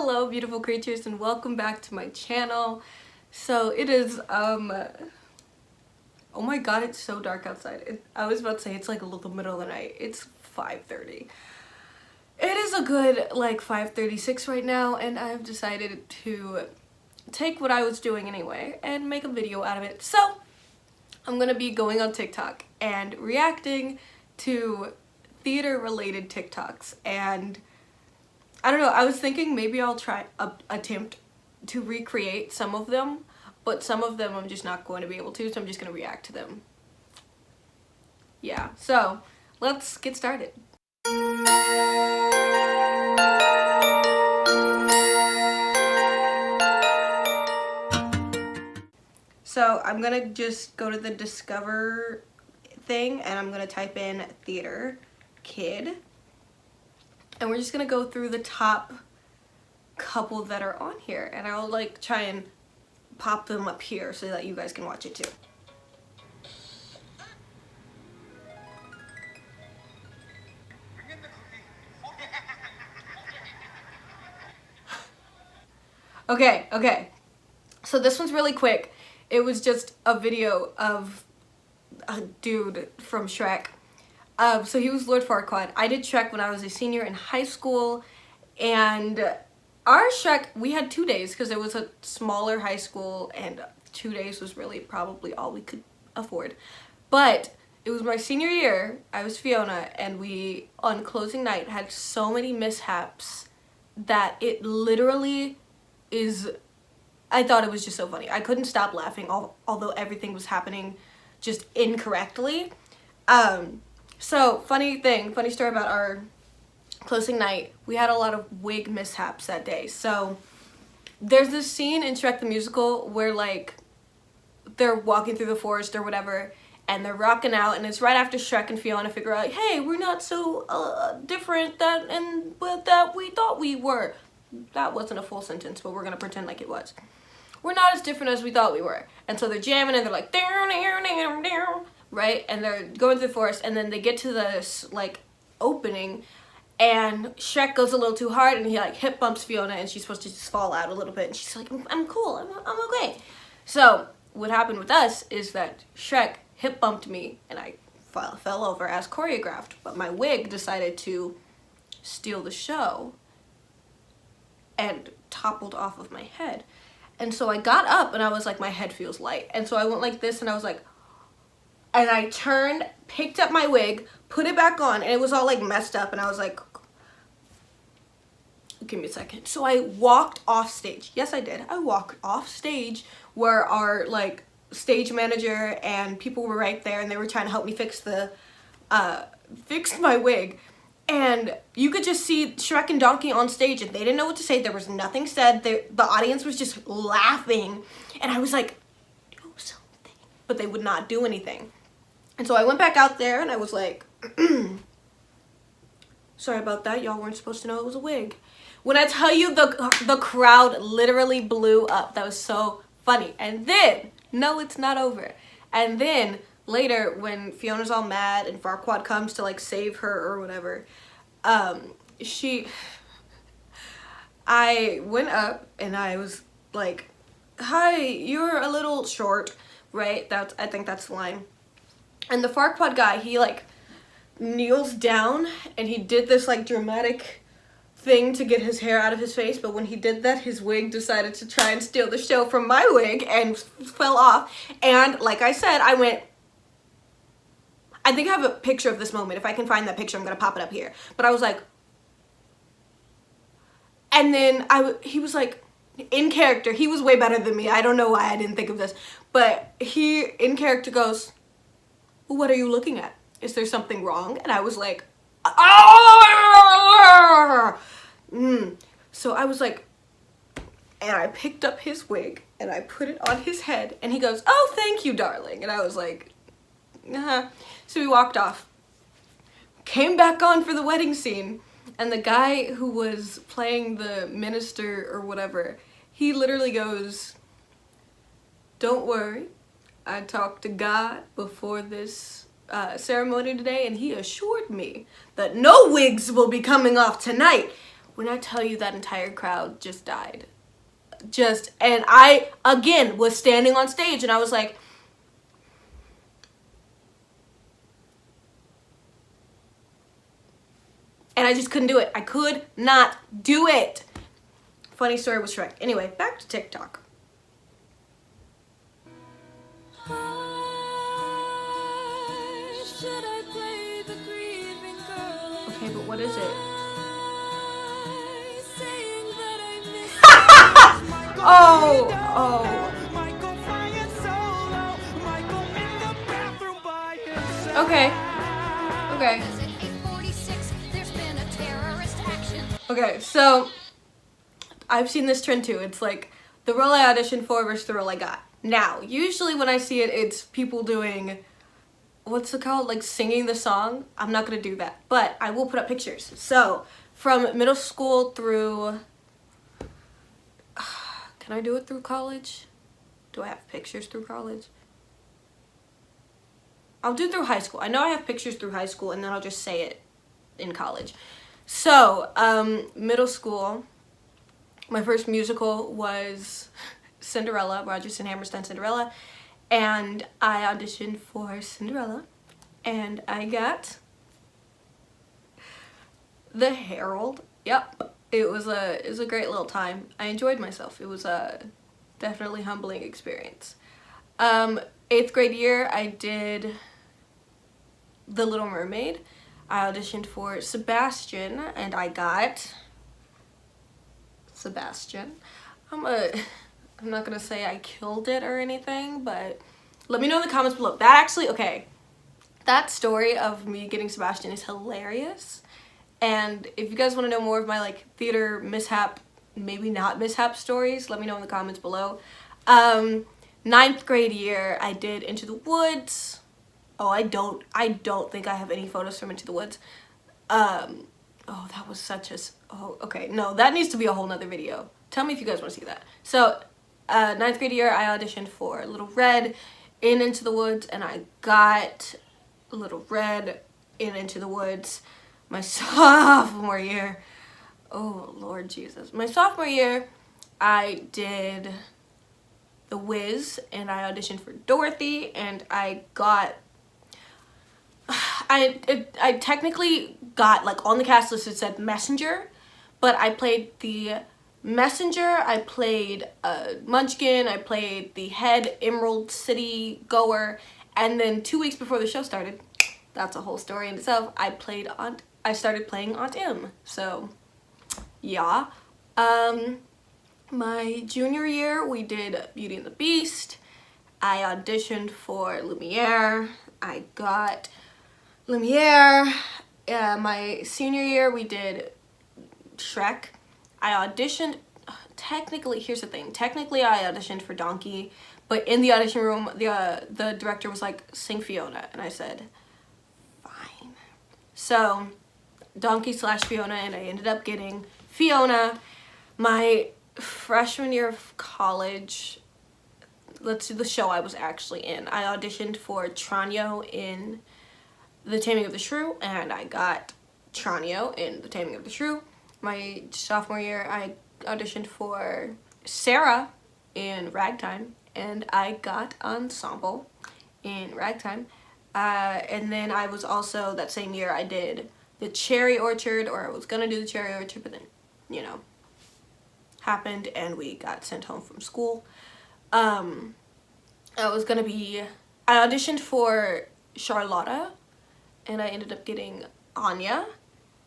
Hello beautiful creatures and welcome back to my channel. So it is oh my god, it's so dark outside. I was about to say it's like the middle of the night. It's 5:30. It is a good like 5:36 right now, and I've decided to take what I was doing anyway and make a video out of it. So I'm gonna be going on TikTok and reacting to theater related TikToks, and I don't know, I was thinking maybe I'll try attempt to recreate some of them, but some of them I'm just not going to be able to, so I'm just going to react to them. Yeah, so let's get started. So I'm going to just go to the Discover thing and I'm going to type in theater kid. And we're just gonna go through the top couple that are on here, and I'll like try and pop them up here so that you guys can watch it too. Okay. So this one's really quick. It was just a video of a dude from Shrek. So he was Lord Farquaad. I did Shrek when I was a senior in high school, and our Shrek, we had 2 days because it was a smaller high school and 2 days was really probably all we could afford. But it was my senior year, I was Fiona, and we, on closing night, had so many mishaps that it literally is, I thought it was just so funny. I couldn't stop laughing, although everything was happening just incorrectly. So, funny story about our closing night. We had a lot of wig mishaps that day. So, there's this scene in Shrek the Musical where, like, they're walking through the forest or whatever, and they're rocking out, and it's right after Shrek and Fiona figure out, hey, we're not so different that we thought we were. That wasn't a full sentence, but we're gonna pretend like it was. We're not as different as we thought we were. And so they're jamming, and they're like, right? And they're going through the forest, and then they get to this like opening, and Shrek goes a little too hard, and he like hip bumps Fiona, and she's supposed to just fall out a little bit, and she's like, I'm cool, I'm okay. So what happened with us is that Shrek hip bumped me, and I fell over as choreographed, but my wig decided to steal the show and toppled off of my head. And so I got up, and I was like, my head feels light, and so I went like this, and I was like, and I turned, picked up my wig, put it back on, and it was all like messed up, and I was like, give me a second. So I walked off stage. Yes, I did. I walked off stage where our like stage manager and people were right there, and they were trying to help me fix my wig. And you could just see Shrek and Donkey on stage, and they didn't know what to say. There was nothing said. The audience was just laughing, and I was like, do something. But they would not do anything. And so I went back out there, and I was like, sorry about that. Y'all weren't supposed to know it was a wig. When I tell you the crowd literally blew up. That was so funny. And then, no, it's not over. And then later, when Fiona's all mad and Farquaad comes to like save her or whatever, I went up and I was like, hi, you're a little short, right? I think that's the line. And the Farquaad guy, he like kneels down and he did this like dramatic thing to get his hair out of his face, but when he did that, his wig decided to try and steal the show from my wig and fell off. And like I said, I think I have a picture of this moment. If I can find that picture, I'm gonna pop it up here. But I was like, and then he was like, in character, he was way better than me. I don't know why I didn't think of this, but he in character goes, what are you looking at? Is there something wrong? And I was like, So I was like, and I picked up his wig and I put it on his head, and he goes, oh, thank you, darling. And I was like, So we walked off, came back on for the wedding scene, and the guy who was playing the minister or whatever, he literally goes, don't worry, I talked to God before this ceremony today, and he assured me that no wigs will be coming off tonight. when I tell you that entire crowd just died. And I, again, was standing on stage and I was like, and I just couldn't do it. I could not do it. Funny story with Shrek. Anyway, back to TikTok. Okay, but what is it? Oh, oh. Okay. Okay. Okay, so I've seen this trend too. It's like the role I auditioned for versus the role I got. Now, usually when I see it, it's people doing, what's it called? Like singing the song. I'm not gonna do that, but I will put up pictures. So from middle school through, can I do it through college? Do I have pictures through college? I'll do through high school. I know I have pictures through high school and then I'll just say it in college. So, middle school, my first musical was Cinderella, Rodgers and Hammerstein Cinderella, and I auditioned for Cinderella, and I got the Herald. Yep, it was a great little time. I enjoyed myself. It was a definitely humbling experience. 8th grade year, I did The Little Mermaid. I auditioned for Sebastian, and I got Sebastian. I'm not gonna say I killed it or anything, but let me know in the comments below. That actually, okay, that story of me getting Sebastian is hilarious. And if you guys want to know more of my like theater mishap, maybe not mishap stories, let me know in the comments below. 9th grade year, I did Into the Woods. Oh, I don't think I have any photos from Into the Woods. Oh, that was such a, oh, okay, no, that needs to be a whole nother video. Tell me if you guys want to see that. So, 9th grade year, I auditioned for Little Red in Into the Woods, and I got Little Red in Into the Woods. My sophomore year, oh, Lord Jesus. My sophomore year, I did The Wiz, and I auditioned for Dorothy, and I got, I technically got, like, on the cast list it said Messenger, but I played the Messenger, I played Munchkin, I played the head Emerald City goer, and then 2 weeks before the show started, that's a whole story in itself, I started playing Aunt Em. So, yeah. My junior year, we did Beauty and the Beast. I auditioned for Lumiere. I got Lumiere. My senior year, we did Shrek. I auditioned, technically, here's the thing. Technically, I auditioned for Donkey, but in the audition room, the director was like, sing Fiona. And I said, fine. So, Donkey / Fiona, and I ended up getting Fiona. My freshman year of college, let's do the show I was actually in. I auditioned for Tranio in The Taming of the Shrew, and I got Tranio in The Taming of the Shrew. My sophomore year, I auditioned for Sarah in Ragtime, and I got Ensemble in Ragtime. And then I was also, that same year, I did the Cherry Orchard, or I was gonna do the Cherry Orchard, but then, you know, happened and we got sent home from school. I auditioned for Charlotta, and I ended up getting Anya,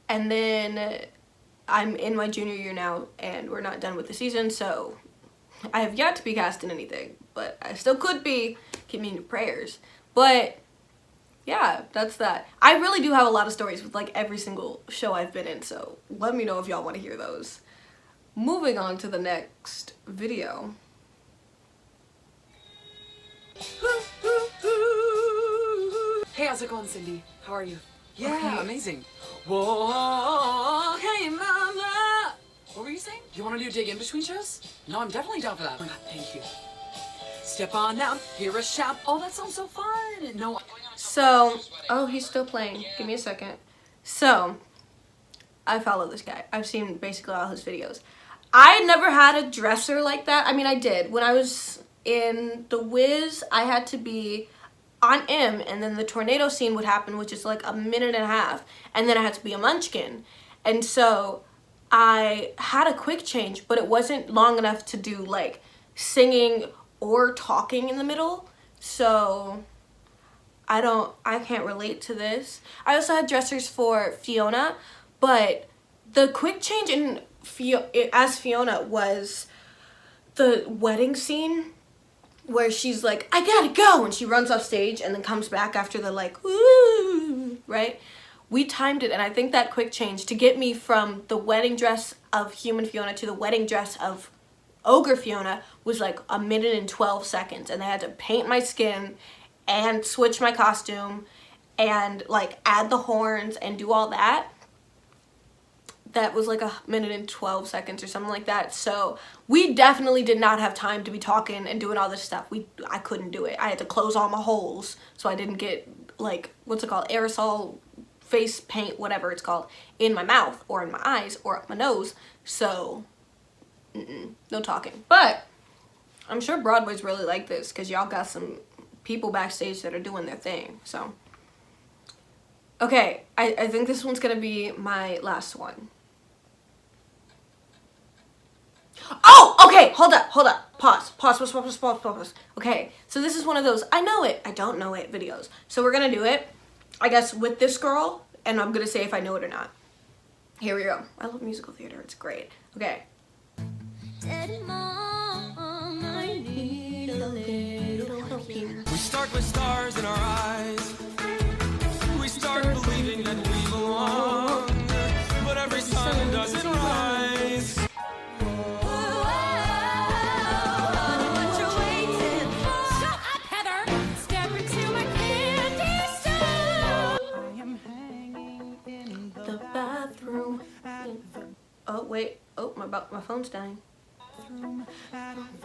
and then I'm in my junior year now, and we're not done with the season, so I have yet to be cast in anything, but I still could be. Keep me in your prayers. But yeah, that's that. I really do have a lot of stories with like every single show I've been in, so let me know if y'all want to hear those. Moving on to the next video. Hey, how's it going, Cindy? How are you? Yeah, okay. Amazing. Whoa, hey, mama. What were you saying? You want to do dig in between shows? No, I'm definitely down for that. Oh my God, thank you. Step on out, hear a shout. Oh, that sounds so fun. No. So, oh, he's still playing. Give me a second. So, I follow this guy. I've seen basically all his videos. I never had a dresser like that. I mean, I did. When I was in The Wiz, I had to be on M, and then the tornado scene would happen, which is like a minute and a half, and then I had to be a munchkin. And so I had a quick change, but it wasn't long enough to do like singing or talking in the middle. So I can't relate to this. I also had dressers for Fiona, but the quick change in as Fiona was the wedding scene where she's like, I gotta go, and she runs off stage and then comes back after the like, woo, right? We timed it, and I think that quick change to get me from the wedding dress of human Fiona to the wedding dress of ogre Fiona was like a minute and 12 seconds, and they had to paint my skin and switch my costume and like add the horns and do all that. That was like a minute and 12 seconds or something like that. So we definitely did not have time to be talking and doing all this stuff. I couldn't do it. I had to close all my holes so I didn't get like, what's it called, aerosol face paint, whatever it's called, in my mouth or in my eyes or up my nose. So no talking. But I'm sure Broadway's really like this because y'all got some people backstage that are doing their thing. So okay, I think this one's gonna be my last one. Oh, okay, hold up, pause. Okay, so this is one of those I know it, I don't know it videos. So we're gonna do it, I guess, with this girl, and I'm gonna say if I know it or not. Here we go. I love musical theater, it's great. Okay. Daddy, Mom, I need a little help here. We start with stars in our eyes. We start believing that we belong, but every sun doesn't rise. Oh wait, oh my phone's dying.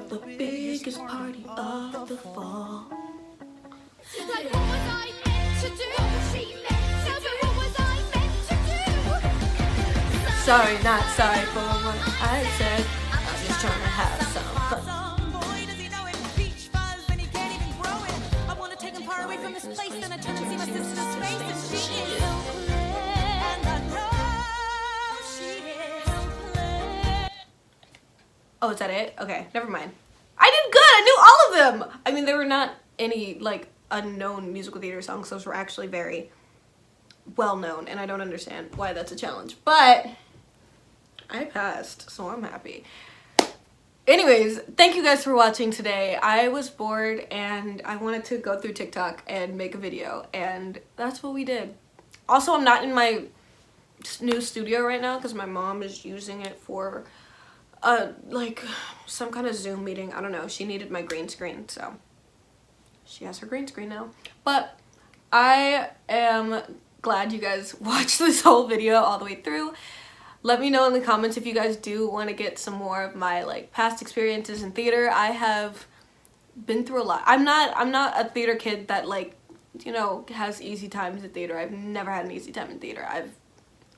The biggest party of the fall. Like what was I meant to do? She meant to do. What was I meant to do? Sorry, not sorry for what I said. I'm just trying to have some fun. Boy, does he know it? Beach fuzz when he can't even grow it. I want to take him far away from this place, and I turn to see my sister's face, and she is so clear, and I know she is so clear. Oh, is that it? Okay, never mind. I did good. I knew all of them. I mean, there were not any like unknown musical theater songs. Those were actually very well known, and I don't understand why that's a challenge, but I passed, so I'm happy. Anyways, thank you guys for watching today. I was bored and I wanted to go through TikTok and make a video, and that's what we did. Also, I'm not in my new studio right now because my mom is using it for like some kind of Zoom meeting. I don't know. She needed my green screen, so she has her green screen now. But I am glad you guys watched this whole video all the way through. Let me know in the comments if you guys do want to get some more of my like past experiences in theater. I have been through a lot. I'm not a theater kid that like, you know, has easy times in theater. I've never had an easy time in theater. I've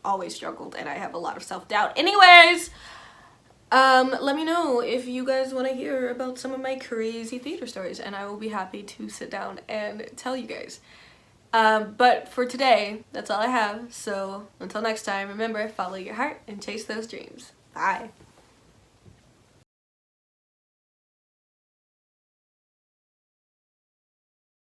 always struggled and I have a lot of self-doubt. Anyways, let me know if you guys want to hear about some of my crazy theater stories, and I will be happy to sit down and tell you guys. But for today, that's all I have. So until next time, remember, follow your heart and chase those dreams. Bye.